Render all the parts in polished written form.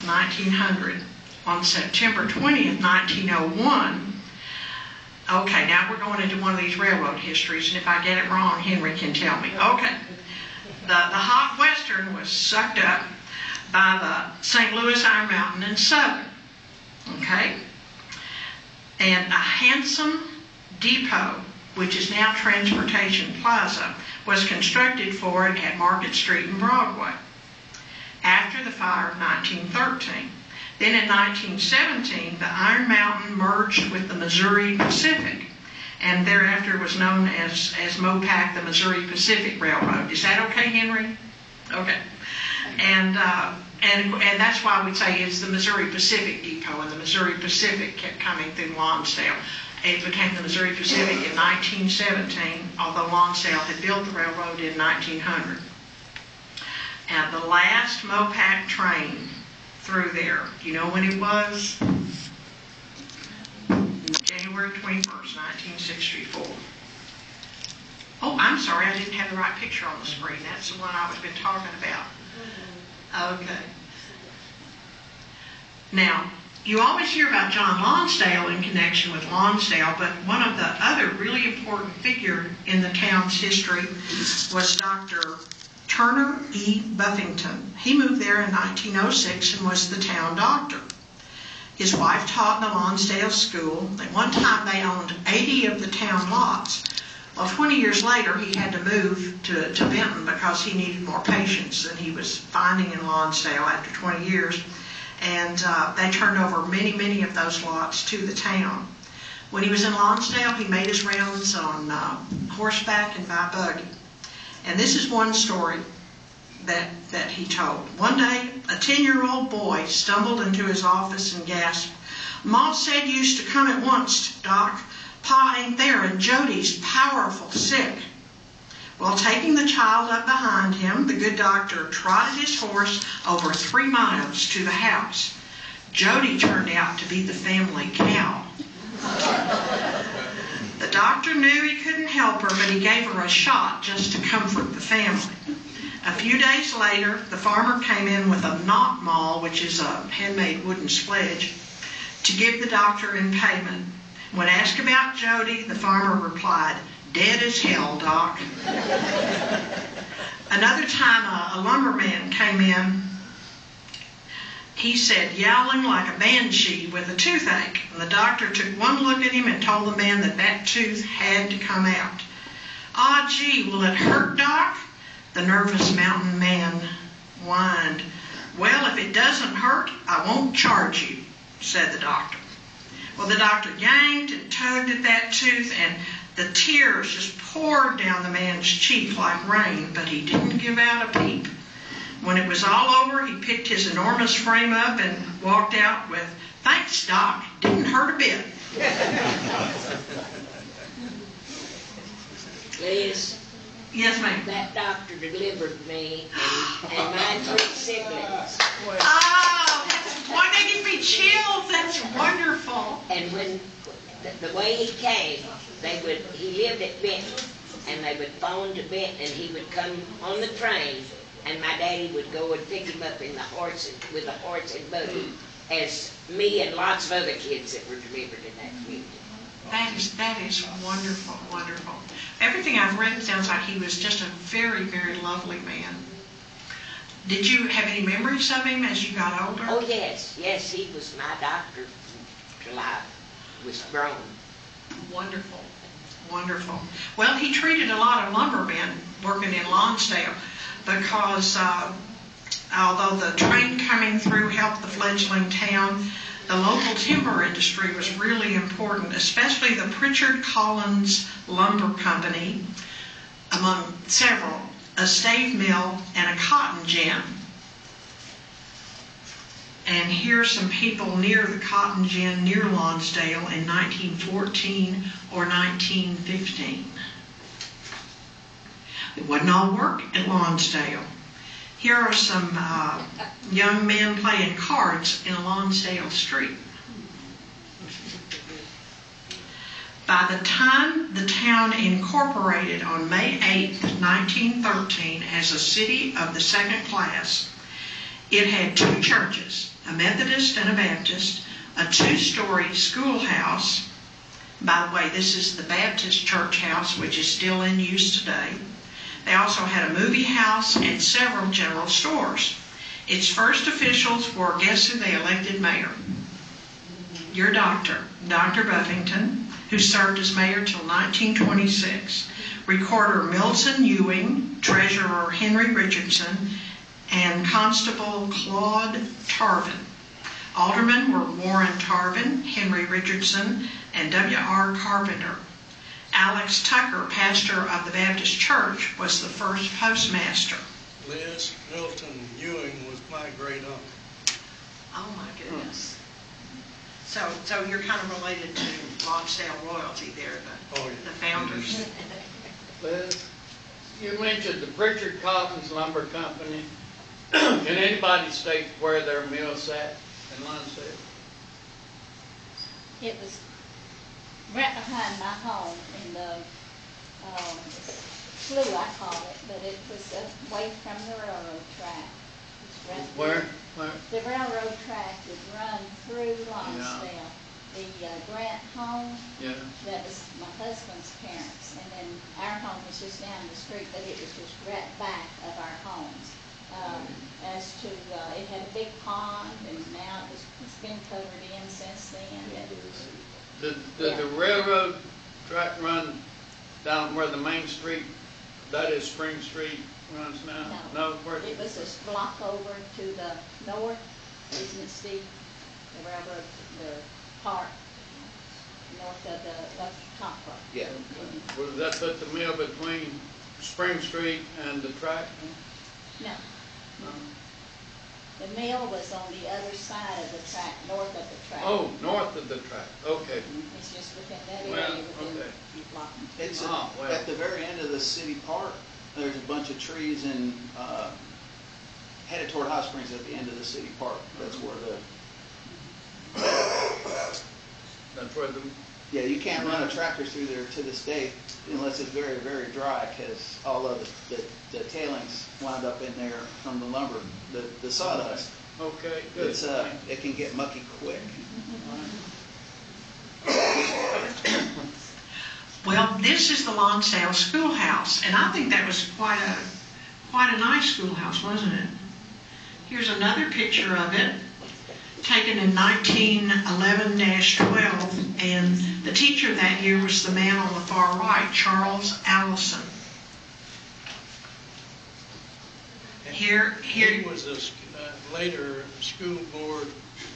1900. On September 20th, 1901, okay, now we're going into one of these railroad histories, and if I get it wrong, Henry can tell me. Okay, the Hot Western was sucked up by the St. Louis Iron Mountain and Southern, okay? And a handsome depot, which is now Transportation Plaza, was constructed for it at Market Street and Broadway after the fire of 1913. Then in 1917, the Iron Mountain merged with the Missouri Pacific, and thereafter was known as MOPAC, the Missouri Pacific Railroad. Is that okay, Henry? Okay. And that's why we say it's the Missouri Pacific Depot, and the Missouri Pacific kept coming through Lonsdale. It became the Missouri Pacific in 1917, although Lonsdale had built the railroad in 1900. And the last MOPAC train through there, do you know when it was? January 21st, 1964. Oh, I'm sorry, I didn't have the right picture on the screen. That's the one I've been talking about. Okay. Now, you always hear about John Lonsdale in connection with Lonsdale, but one of the other really important figure in the town's history was Dr. Turner E. Buffington. He moved there in 1906 and was the town doctor. His wife taught in the Lonsdale school. At one time they owned 80 of the town lots. Well, 20 years later he had to move to Benton because he needed more patients than he was finding in Lonsdale after 20 years. And they turned over many of those lots to the town. When he was in Lonsdale, he made his rounds on horseback and by buggy. And this is one story that he told. One day, a 10-year-old boy stumbled into his office and gasped, "Ma said you used to come at once, Doc. Pa ain't there and Jody's powerful sick." Well, taking the child up behind him, the good doctor trotted his horse over 3 miles to the house. Jody turned out to be the family cow. The doctor knew he couldn't help her, but he gave her a shot just to comfort the family. A few days later, the farmer came in with a knot maul, which is a handmade wooden sledge, to give the doctor in payment. When asked about Jody, the farmer replied, "Dead as hell, Doc." Another time, a lumberman came in. He said, "Yowling like a banshee with a toothache." And the doctor took one look at him and told the man that tooth had to come out. "Ah, gee, will it hurt, Doc?" The nervous mountain man whined. "Well, if it doesn't hurt, I won't charge you," said the doctor. Well, the doctor yanked and tugged at that tooth, and the tears just poured down the man's cheek like rain, but he didn't give out a peep. When it was all over, he picked his enormous frame up and walked out with, "Thanks, Doc. Didn't hurt a bit." Liz? Yes, ma'am. That doctor delivered me and my 3 siblings. Oh, why they give me chills? That's wonderful. And when the way he came, he lived at Benton, and they would phone to Benton, and he would come on the train, and my daddy would go and pick him up in with a horse and buggy, as me and lots of other kids that were delivered in that community. That is wonderful, wonderful. Everything I've read sounds like he was just a very lovely man. Did you have any memories of him as you got older? Oh, yes, he was my doctor till I was grown. Wonderful, wonderful. Well, he treated a lot of lumbermen working in Lonsdale because although the train coming through helped the fledgling town, the local timber industry was really important, especially the Pritchard Collins Lumber Company, among several, a stave mill, and a cotton gin. And here's some people near the cotton gin near Lonsdale in 1914 or 1915. It wasn't all work at Lonsdale. Here are some young men playing cards in Lonsdale Street. By the time the town incorporated on May 8th, 1913 as a city of the second class, it had 2 churches, a Methodist and a Baptist, a two-story schoolhouse. By the way, this is the Baptist church house, which is still in use today. They also had a movie house and several general stores. Its first officials were, guess who they elected mayor? Your doctor, Dr. Buffington, who served as mayor till 1926. Recorder Milton Ewing, treasurer Henry Richardson, and Constable Claude Tarvin. Aldermen were Warren Tarvin, Henry Richardson, and W.R. Carpenter. Alex Tucker, pastor of the Baptist Church, was the first postmaster. Liz, Milton Ewing was my great uncle. Oh my goodness. So you're kind of related to Lonsdale royalty there, the founders. Liz, you mentioned the Pritchard Collins Lumber Company. Can anybody state where their mill sat in Lonsdale? It was right behind my home in the slough, I call it, but it was away from the railroad track. Where? The railroad track would run through Lonsdale. The Grant home, that was my husband's parents, and then our home was just down the street, but it was just right back of our homes. As to, it had a big pond, and now it's been covered in since then. Did the railroad track run down where the main street, that is Spring Street, runs now? No. It was a block over to the north, isn't it, Steve? The railroad, the park, north of the top part. Yeah. Was that put the mill between Spring Street and the track? No. The mill was on the other side of the track, north of the track. Oh, north of the track. Okay. It's just within that area, within okay. the block. It's well. at the very end of the city park. There's a bunch of trees and headed toward Hot Springs at the end of the city park. That's where That's where the... Yeah, you can't run a tractor through there to this day unless it's very, very dry, because all of the tailings wound up in there from the lumber, the sawdust. Okay, good. It's it can get mucky quick. Well, this is the Lonsdale Schoolhouse, and I think that was quite a nice schoolhouse, wasn't it? Here's another picture of it, taken in 1911-12, and the teacher that year was the man on the far right, Charles Allison. He was a later school board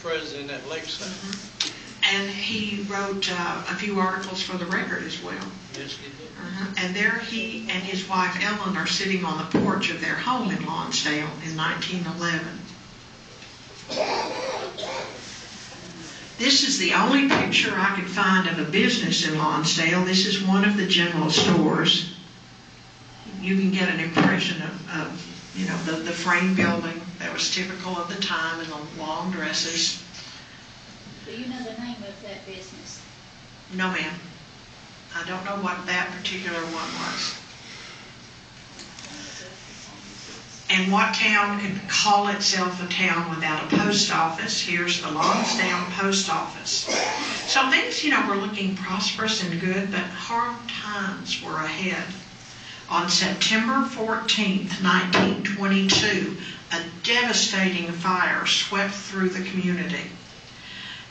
president at Lakeside. Mm-hmm. And he wrote a few articles for the Record as well. Yes, he did. And there he and his wife Ellen are sitting on the porch of their home in Lonsdale in 1911. This is the only picture I could find of a business in Lonsdale. This is one of the general stores. You can get an impression of you know, the frame building that was typical of the time and the long dresses. Do you know the name of that business? No, ma'am. I don't know what that particular one was. And what town could call itself a town without a post office? Here's the Lonsdale Post Office. So things, you know, were looking prosperous and good, but hard times were ahead. On September 14th, 1922, a devastating fire swept through the community.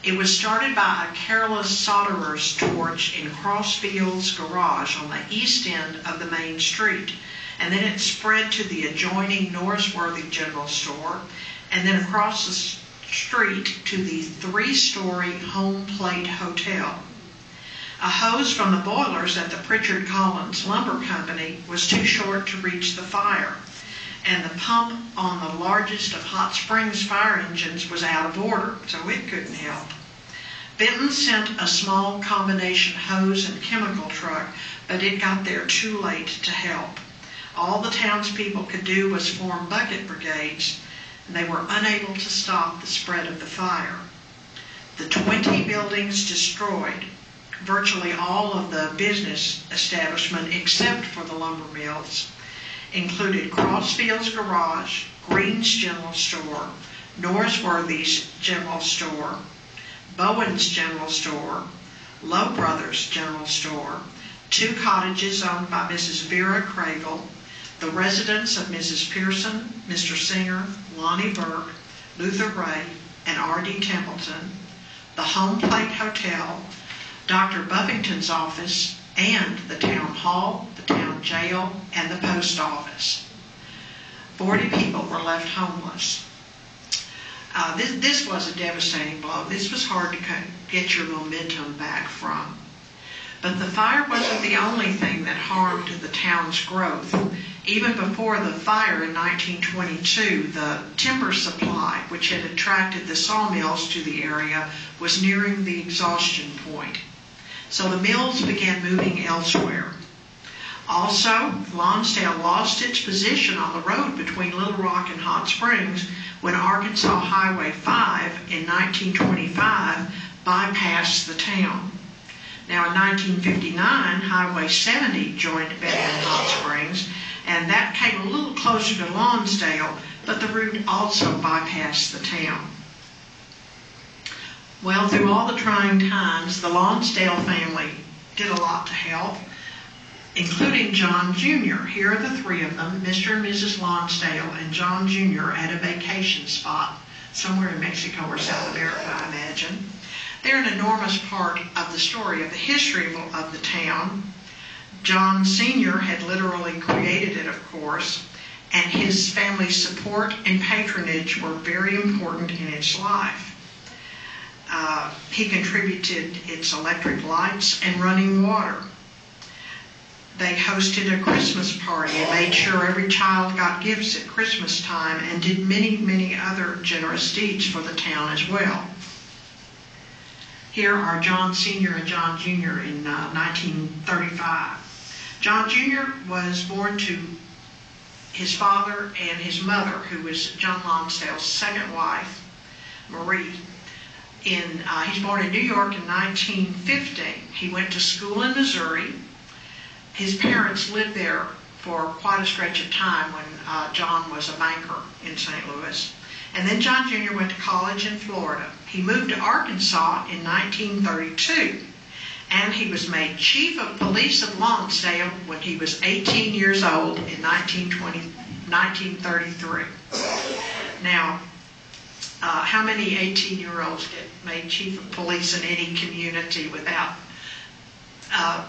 It was started by a careless solderer's torch in Crossfield's garage on the east end of the main street, and then it spread to the adjoining Norrisworthy General Store, and then across the street to the three-story Home Plate Hotel. A hose from the boilers at the Pritchard Collins Lumber Company was too short to reach the fire, and the pump on the largest of Hot Springs fire engines was out of order, so it couldn't help. Benton sent a small combination hose and chemical truck, but it got there too late to help. All the townspeople could do was form bucket brigades, and they were unable to stop the spread of the fire. The 20 buildings destroyed, virtually all of the business establishment except for the lumber mills, included Crossfield's Garage, Green's General Store, Norsworthy's General Store, Bowen's General Store, Lowe Brothers General Store, 2 cottages owned by Mrs. Vera Cragle, the residence of Mrs. Pearson, Mr. Singer, Lonnie Burke, Luther Ray, and R.D. Templeton, the Home Plate Hotel, Dr. Buffington's office, and the town hall, the town jail, and the post office. 40 people were left homeless. This was a devastating blow. This was hard to get your momentum back from. But the fire wasn't the only thing that harmed the town's growth. Even before the fire in 1922, the timber supply, which had attracted the sawmills to the area, was nearing the exhaustion point. So the mills began moving elsewhere. Also, Lonsdale lost its position on the road between Little Rock and Hot Springs when Arkansas Highway 5 in 1925 bypassed the town. Now in 1959, Highway 70 joined Benton and Hot Springs, and that came a little closer to Lonsdale, but the route also bypassed the town. Well, through all the trying times, the Lonsdale family did a lot to help, including John Jr. Here are the 3 of them, Mr. and Mrs. Lonsdale and John Jr. at a vacation spot somewhere in Mexico or South America, I imagine. They're an enormous part of the story, of the history of the town. John Sr. had literally created it, of course, and his family's support and patronage were very important in its life. He contributed its electric lights and running water. They hosted a Christmas party and made sure every child got gifts at Christmas time, and did many, many other generous deeds for the town as well. Here are John Sr. and John Jr. in 1935. John Jr. was born to his father and his mother, who was John Lonsdale's second wife, Marie. He's born in New York in 1915. He went to school in Missouri. His parents lived there for quite a stretch of time when John was a banker in St. Louis. And then John Jr. went to college in Florida. He moved to Arkansas in 1932, and he was made chief of police of Lonsdale when he was 18 years old in 1933. Now, how many 18-year-olds get made chief of police in any community without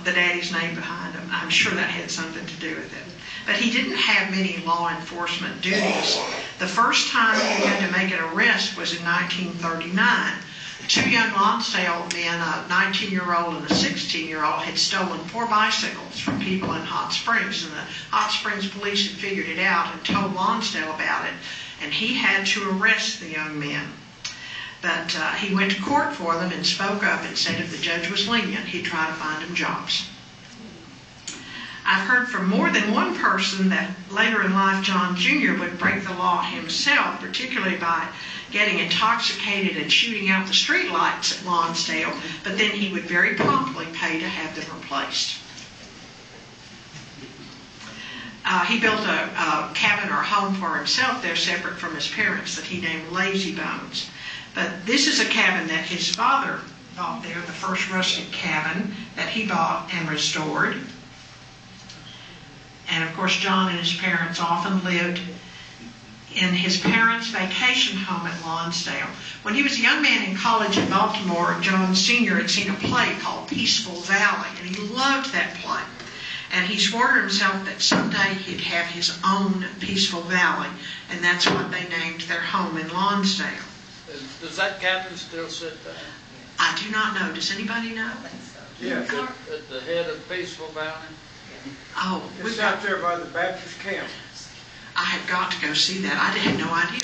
the daddy's name behind him? I'm sure that had something to do with it. But he didn't have many law enforcement duties. The first time he had to make an arrest was in 1939. 2 young Lonsdale men, a 19-year-old and a 16-year-old, had stolen 4 bicycles from people in Hot Springs, and the Hot Springs police had figured it out and told Lonsdale about it, and he had to arrest the young men. But he went to court for them and spoke up and said if the judge was lenient, he'd try to find them jobs. I've heard from more than one person that later in life John Jr. would break the law himself, particularly by getting intoxicated and shooting out the street lights at Lonsdale, but then he would very promptly pay to have them replaced. He built a cabin or home for himself there, separate from his parents, that he named Lazy Bones. But this is a cabin that his father bought there, the first rustic cabin that he bought and restored. And of course, John and his parents often lived in his parents' vacation home at Lonsdale. When he was a young man in college in Baltimore, John Sr. had seen a play called Peaceful Valley, and he loved that play. And he swore to himself that someday he'd have his own Peaceful Valley, and that's what they named their home in Lonsdale. Does that cabin still sit there? I do not know. Does anybody know? Yeah, at the head of Peaceful Valley. Oh, It's out there by the Baptist camp. I have got to go see that. I had no idea